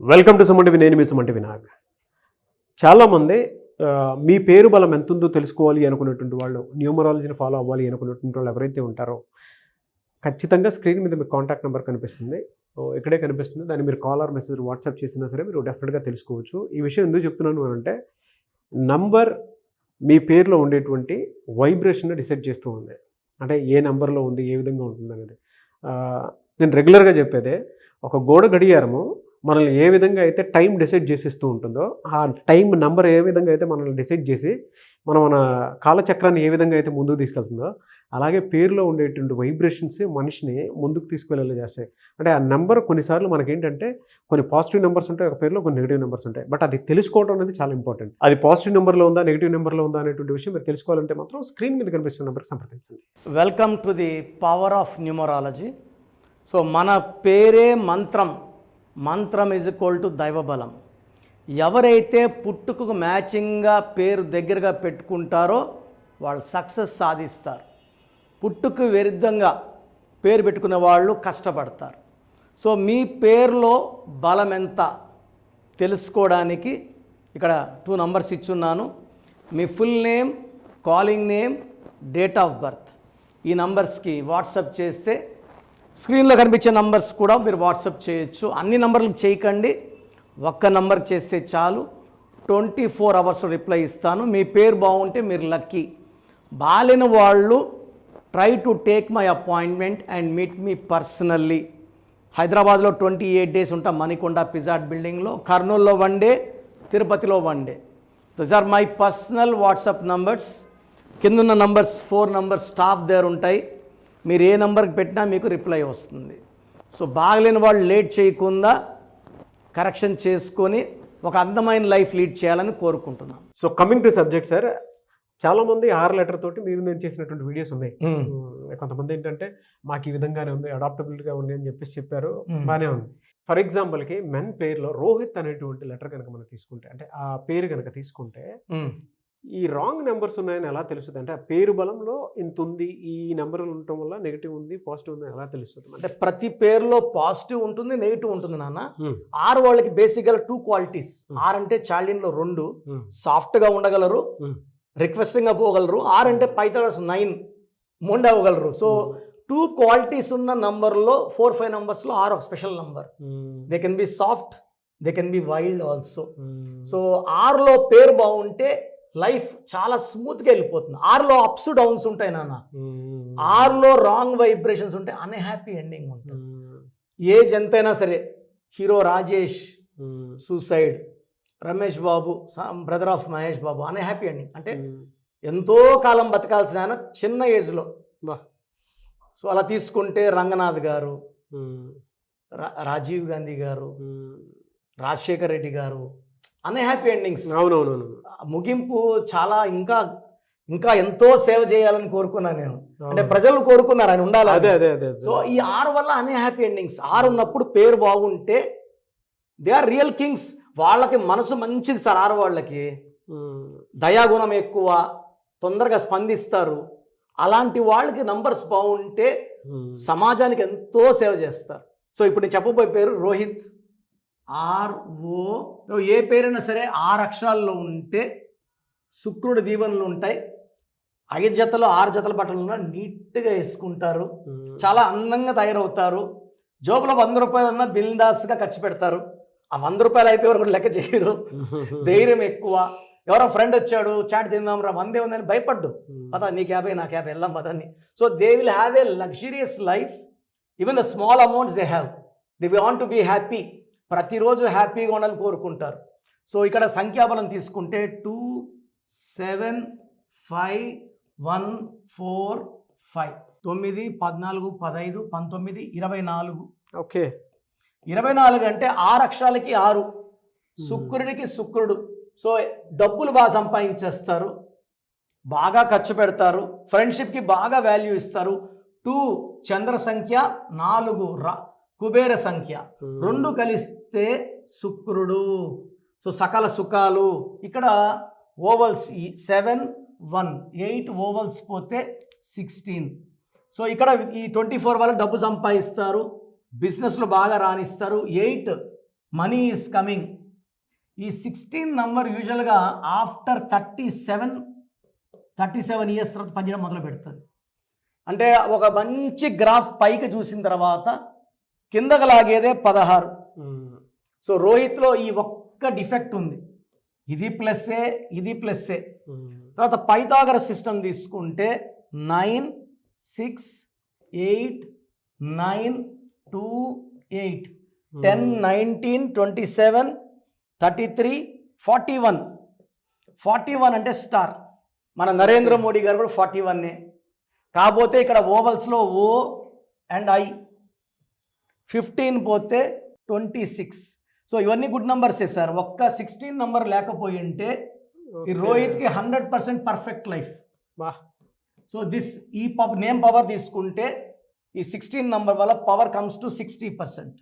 Welcome to Suman TV. నేను మీ Suman TV Nag. చాలామంది మీ పేరు బలం ఎంత ఉందో తెలుసుకోవాలి అనుకునేటువంటి వాళ్ళు, న్యూమరాలజీని ఫాలో అవ్వాలి అనుకునేటువంటి వాళ్ళు ఎవరైతే ఉంటారో ఖచ్చితంగా స్క్రీన్ మీద మీకు కాంటాక్ట్ నెంబర్ కనిపిస్తుంది. ఇక్కడే కనిపిస్తుంది. దాన్ని మీరు కాల్ ఆర్ మెసేజ్ వాట్సాప్ చేసినా సరే మీరు డెఫినెట్గా తెలుసుకోవచ్చు. ఈ విషయం ఎందుకు చెప్తున్నాను అంటే నంబర్ మీ పేరులో ఉండేటువంటి వైబ్రేషన్ డిసైడ్ చేస్తూ ఉంది. అంటే ఏ నెంబర్లో ఉంది, ఏ విధంగా ఉంటుంది అనేది. నేను రెగ్యులర్గా చెప్పేదే, ఒక గోడ గడియారము మనల్ని ఏ విధంగా అయితే టైం డిసైడ్ చేసేస్తూ ఉంటుందో, ఆ టైం నెంబర్ ఏ విధంగా అయితే మనల్ని డిసైడ్ చేసి మన కాలచక్రాన్ని ఏ విధంగా అయితే ముందుకు తీసుకెళ్తుందో, అలాగే పేరులో ఉండేటువంటి వైబ్రేషన్స్ మనిషిని ముందుకు తీసుకువెళ్ళేలా చేస్తాయి. అంటే ఆ నెంబర్ కొన్నిసార్లు మనకేంటంటే కొన్ని పాజిటివ్ నెంబర్స్ ఉంటాయి, ఒక పేరులో కొన్ని నెగిటివ్ నెంబర్స్ ఉంటాయి. బట్ అది తెలుసుకోవడం అనేది చాలా ఇంపార్టెంట్. అది పాజిటివ్ నెంబర్లో ఉందా, నెగిటివ్ నెంబర్లో ఉందా అనేటువంటి విషయం మీరు తెలుసుకోవాలంటే మాత్రం స్క్రీన్ మీద కనిపిస్తున్న నెంబర్కి సంప్రదించండి. Welcome to the power of numerology. So మన పేరే మంత్రం, మంత్రం ఈజ్ ఈక్వల్ టు దైవబలం. ఎవరైతే పుట్టుకకు మ్యాచింగ్గా పేరు దగ్గరగా పెట్టుకుంటారో వాళ్ళు సక్సెస్ సాధిస్తారు. పుట్టుకు విరుద్ధంగా పేరు పెట్టుకునే వాళ్ళు కష్టపడతారు. సో మీ పేరులో బలం ఎంత తెలుసుకోవడానికి ఇక్కడ 2 నంబర్స్ ఇచ్చున్నాను. మీ full name, calling name, date of birth. ఈ నంబర్స్కి వాట్సాప్ చేస్తే స్క్రీన్లో కనిపించే నంబర్స్ కూడా మీరు వాట్సాప్ చేయొచ్చు. అన్ని నంబర్లకు చేయకండి, ఒక్క నంబర్కి చేస్తే చాలు. 24 అవర్స్ రిప్లై ఇస్తాను. మీ పేరు బాగుంటే మీరు లక్కీ. బాలేని వాళ్ళు try to take my appointment and meet me personally. హైదరాబాద్లో 28 డేస్ ఉంటాం, మణికొండ పిజాట్ బిల్డింగ్లో. కర్నూలులో 1 డే, తిరుపతిలో 1 day. Those are my personal WhatsApp numbers. కిందున్న నంబర్స్ 4 నంబర్స్ స్టాఫ్ దగ్గర ఉంటాయి. మీరు ఏ నెంబర్కి పెట్టినా మీకు రిప్లై వస్తుంది. సో బాగలేని వాళ్ళు లేట్ చేయకుండా కరెక్షన్ చేసుకొని ఒక అందమైన లైఫ్ లీడ్ చేయాలని కోరుకుంటున్నాను. So coming to subject sir, చాలామంది 6 లెటర్ తోటి నేను చేసినటువంటి వీడియోస్ ఉన్నాయి. కొంతమంది ఏంటంటే మాకు ఈ విధంగానే ఉంది, అడాప్టబిలిటీగా ఉంది అని చెప్పారు. బాగానే ఉంది. ఫర్ ఎగ్జాంపుల్కి మెన్ పేరులో రోహిత్ అనేటువంటి లెటర్ కనుక మనం తీసుకుంటే, అంటే ఆ పేరు కనుక తీసుకుంటే ఈ రాంగ్ నెంబర్స్ ఉన్నాయని ఎలా తెలుస్తుంది? అంటే ఆ పేరు బలంలో ఇంత ఉంది, ఈ నెంబర్ ఉండటం వల్ల నెగిటివ్ ఉంది, పాజిటివ్ ఉంది ఎలా తెలుస్తుంది? అంటే ప్రతి పేరులో పాజిటివ్ ఉంటుంది, నెగిటివ్ ఉంటుంది నాన్న. ఆరు వాళ్ళకి బేసిక్గా 2 క్వాలిటీస్. ఆర్ అంటే చాలిన్లో 2, సాఫ్ట్గా ఉండగలరు, రిక్వెస్టింగ్గా పోగలరు. ఆర్ అంటే పైథాగరస్ 9, మొండి అవ్వగలరు. సో 2 క్వాలిటీస్ ఉన్న నంబర్లో 4-5 నంబర్స్లో ఆర్ ఒక special number. They can be soft, they can be wild also. So ఆర్లో పేరు బాగుంటే లైఫ్ చాలా స్మూత్గా వెళ్ళిపోతుంది. ఆర్లో అప్స్ డౌన్స్ ఉంటాయి నాన్న. ఆర్లో రాంగ్ వైబ్రేషన్స్ ఉంటాయి, అన్హ్యాపీ ఎండింగ్ ఉంటుంది. ఏజ్ ఎంతైనా సరే, hero Rajesh suicide, Ramesh Babu brother of Mahesh Babu unhappy ending. అంటే ఎంతో కాలం బతకాల్సిన ఆయన చిన్న ఏజ్లో. సో అలా తీసుకుంటే రంగనాథ్ గారు, రాజీవ్ గాంధీ గారు, రాజశేఖర్ రెడ్డి గారు అన్హ్యాపీ ఎండింగ్స్. అవునవును. ముగింపు చాలా ఇంకా ఎంతో సేవ చేయాలని కోరుకున్నాను నేను. అంటే ప్రజలు కోరుకున్నారు ఆయన ఉండాలి. సో ఈ 6 వల్ల అన్హ్యాపీ ఎండింగ్స్. 6 ఉన్నప్పుడు పేరు బాగుంటే దే ఆర్ రియల్ కింగ్స్. వాళ్ళకి మనసు మంచిది సార్. 6 వాళ్ళకి దయాగుణం ఎక్కువ, తొందరగా స్పందిస్తారు. అలాంటి వాళ్ళకి నంబర్స్ బాగుంటే సమాజానికి ఎంతో సేవ చేస్తారు. సో ఇప్పుడు నేను చెప్పబోయే పేరు రోహిత్. RO. ఏ పేరైనా సరే 6 అక్షరాల్లో ఉంటే శుక్రుడు దీవెనలు ఉంటాయి. 5 జతలు 6 జతల బట్టలు ఉన్నా నీట్గా వేసుకుంటారు, చాలా అందంగా తయారవుతారు. జోబులో 100 రూపాయలు ఉన్నా బిల్దాస్గా ఖర్చు పెడతారు. ఆ 100 రూపాయలు అయిపోయే వరకు లెక్క చేయరు. ధైర్యం ఎక్కువ. ఎవరో ఫ్రెండ్ వచ్చాడు, చాట్ తిందాం రా, 100 ఉందని భయపడ్డు. పదా నీకు 50 నాకు 50 వెళ్దాం పదాన్ని. So they will have a luxurious life. Even the small amounts they have, they want to be happy. ప్రతిరోజు హ్యాపీగా ఉండాలని కోరుకుంటారు. సో ఇక్కడ సంఖ్యాబలం తీసుకుంటే 2, 7, 5, 1, 4, 5, 9, 14, 15, 19, 24. ఓకే. 24 అంటే 6 అక్షరాలకి 6. శుక్రుడికి శుక్రుడు. సో డబ్బులు బాగా సంపాదించేస్తారు, బాగా ఖర్చు పెడతారు, ఫ్రెండ్షిప్కి బాగా వాల్యూ ఇస్తారు. 2 చంద్ర సంఖ్య, 4 కుబేర సంఖ్య, 2 కలిస్తే శుక్రుడు. సో సకల సుఖాలు. ఇక్కడ ఓవల్స్ 7, 1, 8 ఓవల్స్ పోతే 16. సో ఇక్కడ ఈ 24 వల్ల డబ్బు సంపాదిస్తారు, బిజినెస్లో బాగా రాణిస్తారు. 8 మనీ ఈజ్ కమింగ్. ఈ 16 నంబర్ యూజువల్గా ఆఫ్టర్ 37 ఇయర్స్ తర్వాత పనిచేయడం మొదలు పెడుతుంది. అంటే ఒక మంచి గ్రాఫ్ పైకి చూసిన తర్వాత కిందకు లాగేదే 16. సో రోహిత్లో ఈ ఒక్క డిఫెక్ట్ ఉంది, ఇది ప్లస్సే ఇది ప్లస్సే. తర్వాత పైథాగరస్ సిస్టమ్ తీసుకుంటే 9 6 8 9 2 8 10 19 27 33 41 అంటే స్టార్. మన నరేంద్ర మోడీ గారు కూడా 41. కాకపోతే ఇక్కడ ఓవల్స్లో ఓ అండ్ ఐ. 15 పోతే 26. సో ఇవన్నీ గుడ్ నంబర్సే సార్. ఒక్క 16 నంబర్ లేకపోయి ఉంటే ఈ రోహిత్కి 100% పర్ఫెక్ట్ లైఫ్. సో ఈ నేమ్ పవర్ తీసుకుంటే ఈ 16 నంబర్ వల్ల పవర్ కమ్స్ టు 60%.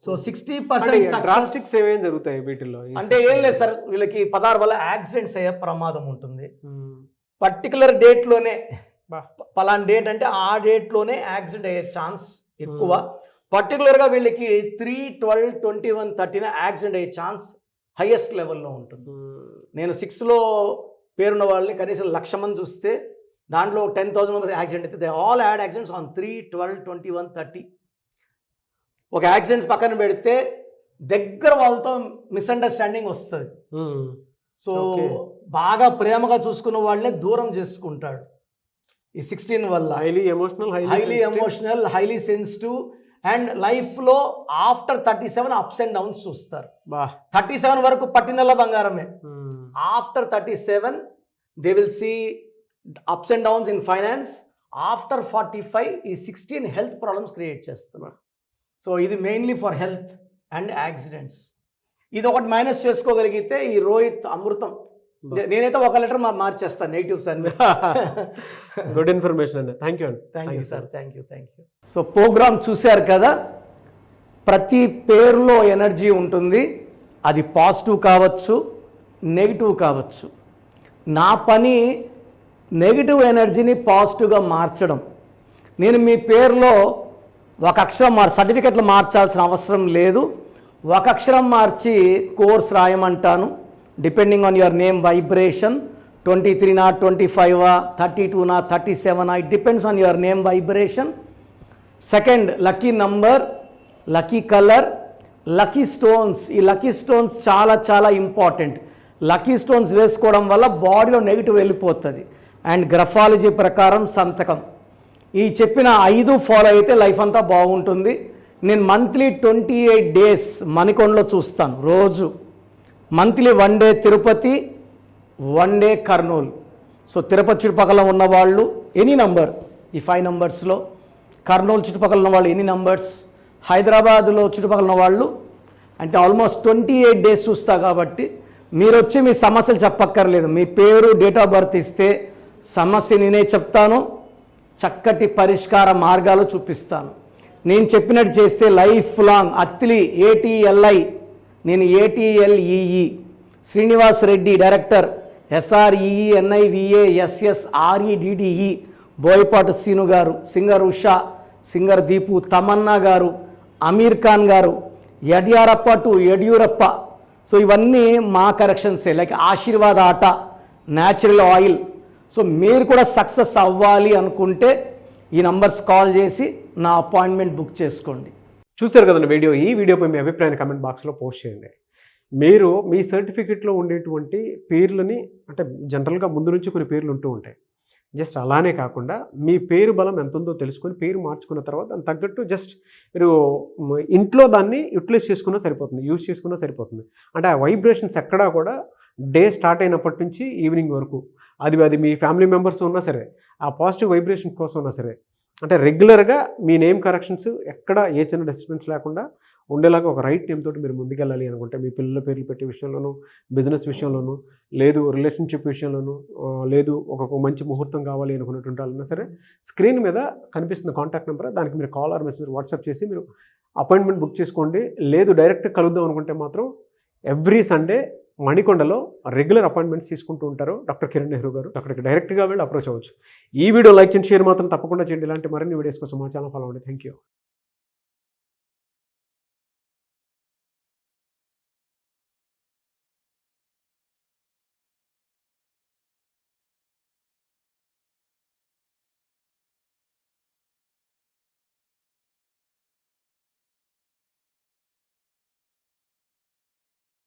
సో 60% డ్రాస్టిక్స్ ఏమేం జరుగుతాయి వీటిల్లో అంటే ఏం లేదు సార్, వీళ్ళకి 16 వల్ల యాక్సిడెంట్స్ అయ్యే ప్రమాదం ఉంటుంది. పర్టికులర్ డేట్లోనే, పలానా డేట్ అంటే ఆ డేట్లోనే యాక్సిడెంట్ అయ్యే ఛాన్స్ ఎక్కువ. పర్టికులర్గా వీళ్ళకి 3 12 21 13 యాక్సిడెంట్ అయ్యే ఛాన్స్ హైయెస్ట్ లెవెల్లో ఉంటుంది. నేను 6లో పేరున్న వాళ్ళని కనీసం 1,00,000 మంది చూస్తే దాంట్లో 10,000 మెంబర్స్ యాక్సిడెంట్ అయితే they all had accidents on 3 12 21 30. ఒక యాక్సిడెంట్స్ పక్కన పెడితే దగ్గర వాళ్ళతో మిస్అండర్స్టాండింగ్ వస్తుంది. సో బాగా ప్రేమగా చూసుకున్న వాళ్ళనే దూరం చేసుకుంటాడు ఈ 16 వల్ల. Highly emotional highly sensitive and లైఫ్లో ఆఫ్టర్ 37 అప్స్ అండ్ డౌన్స్ చూస్తారు. 37 వరకు పట్టినల్లా బంగారమే. After 37 they will see ups and downs in finance. After 45 ఈ 16 హెల్త్ ప్రాబ్లమ్స్ క్రియేట్ చేస్తున్నారు. సో ఇది mainly for health and accidents. ఇది ఒకటి మైనస్ చేసుకోగలిగితే ఈ రోహిత్ అమృతం. నేనైతే ఒక లెటర్ మార్చేస్తాను నెగిటివ్స్ అన్ని. గుడ్ ఇన్ఫర్మేషన్ అండి. Thank you sir. Thank you. So program చూశారు కదా, ప్రతి పేరులో ఎనర్జీ ఉంటుంది. అది పాజిటివ్ కావచ్చు, నెగిటివ్ కావచ్చు. నా పని నెగిటివ్ ఎనర్జీని పాజిటివ్గా మార్చడం. నేను మీ పేరులో ఒక అక్షరం సర్టిఫికెట్లు మార్చాల్సిన అవసరం లేదు. ఒక అక్షరం మార్చి కోర్స్ రాయమంటాను. Depending on your name vibration 23 25 32 37 it depends on your name vibration. Second, lucky number, lucky colour, lucky stones. ఈ లక్కీ స్టోన్స్ చాలా చాలా ఇంపార్టెంట్. లక్కీ స్టోన్స్ వేసుకోవడం వల్ల బాడీలో నెగిటివ్ వెళ్ళిపోతుంది. అండ్ గ్రఫాలజీ ప్రకారం సంతకం. ఈ చెప్పిన 5 ఫాలో అయితే లైఫ్ అంతా బాగుంటుంది. నేను మంత్లీ 28 డేస్ మణికొండలో చూస్తాను రోజు. Monthly 1 day Tirupati, 1 day Kurnool. So Tirupati చుట్టుపక్కల ఉన్నవాళ్ళు ఎనీ నంబర్, ఈ 5 నంబర్స్లో. కర్నూలు చుట్టుపక్కల ఉన్న వాళ్ళు ఎనీ నంబర్స్. హైదరాబాద్లో చుట్టుపక్కల ఉన్న వాళ్ళు అంటే ఆల్మోస్ట్ 28 డేస్ చూస్తా. కాబట్టి మీరు వచ్చి మీ సమస్యలు చెప్పక్కర్లేదు. మీ పేరు, డేట్ ఆఫ్ బర్త్ ఇస్తే సమస్య నేనే చెప్తాను, చక్కటి పరిష్కార మార్గాలు చూపిస్తాను. నేను చెప్పినట్టు చేస్తే లైఫ్ లాంగ్. అత్తిలి ATLI, నేను ATLEE. Srinivas Reddy director, SREENIVASSREDDE. Boyapati Srinu గారు, సింగర్ ఉషా, సింగర్ దీపు, తమన్నా గారు, అమీర్ ఖాన్ గారు, యడ్యారప్ప టు యడ్యూరప్ప. సో ఇవన్నీ మా కరెక్షన్సే. లైక్ ఆశీర్వాద్ ఆట, న్యాచురల్ ఆయిల్. సో మీరు కూడా సక్సెస్ అవ్వాలి అనుకుంటే ఈ నంబర్స్ కాల్ చేసి నా అపాయింట్మెంట్ బుక్ చేసుకోండి. చూస్తారు కదండి వీడియో. ఈ వీడియోపై మీ అభిప్రాయాన్ని కామెంట్ బాక్స్లో పోస్ట్ చేయండి. మీరు మీ సర్టిఫికెట్లో ఉండేటువంటి పేర్లని, అంటే జనరల్గా ముందు నుంచి కొన్ని పేర్లు ఉంటూ ఉంటాయి. జస్ట్ అలానే కాకుండా మీ పేరు బలం ఎంత ఉందో తెలుసుకొని పేరు మార్చుకున్న తర్వాత దానికి తగ్గట్టు జస్ట్ మీరు ఇంట్లో దాన్ని యూటిలైజ్ చేసుకున్నా సరిపోతుంది, యూజ్ చేసుకున్నా సరిపోతుంది. అంటే ఆ వైబ్రేషన్స్ ఎక్కడా కూడా డే స్టార్ట్ అయినప్పటి నుంచి ఈవినింగ్ వరకు అది మీ ఫ్యామిలీ మెంబర్స్ ఉన్నా సరే, ఆ పాజిటివ్ వైబ్రేషన్ కోసం ఉన్నా సరే, అంటే రెగ్యులర్గా మీ నేమ్ కరెక్షన్స్ ఎక్కడ ఏ చిన్న డిస్టర్బెన్స్ లేకుండా ఉండేలాగా ఒక రైట్ నేమ్ తోటి మీరు ముందుకెళ్ళాలి అనుకుంటే, మీ పిల్లల పేర్లు పెట్టే విషయంలోనూ, బిజినెస్ విషయంలోనూ, లేదు రిలేషన్షిప్ విషయంలోనూ, లేదు ఒక మంచి ముహూర్తం కావాలి అనుకున్నటువంటి వాళ్ళైనా సరే, స్క్రీన్ మీద కనిపిస్తున్న కాంటాక్ట్ నెంబర్, దానికి మీరు కాల్ ఆర్ మెసేజ్ వాట్సాప్ చేసి మీరు అపాయింట్మెంట్ బుక్ చేసుకోండి. లేదు డైరెక్ట్ కలుద్దాం అనుకుంటే మాత్రం ఎవ్రీ సండే మణికొండలో రెగ్యులర్ అపాయింట్మెంట్స్ తీసుకుంటూ ఉంటారు డాక్టర్ కిరణ్ నెహ్రూ గారు. అక్కడికి డైరెక్ట్గా వెళ్ళి అప్రోచ్ అవ్వచ్చు. ఈ వీడియో లైక్ చేయండి, షేర్ మాత్రం తప్పకుండా చేయండి. ఇలాంటి మరిన్ని వీడియోస్ కోసం మా ఛానల్ ఫాలో అవ్వండి. Thank you.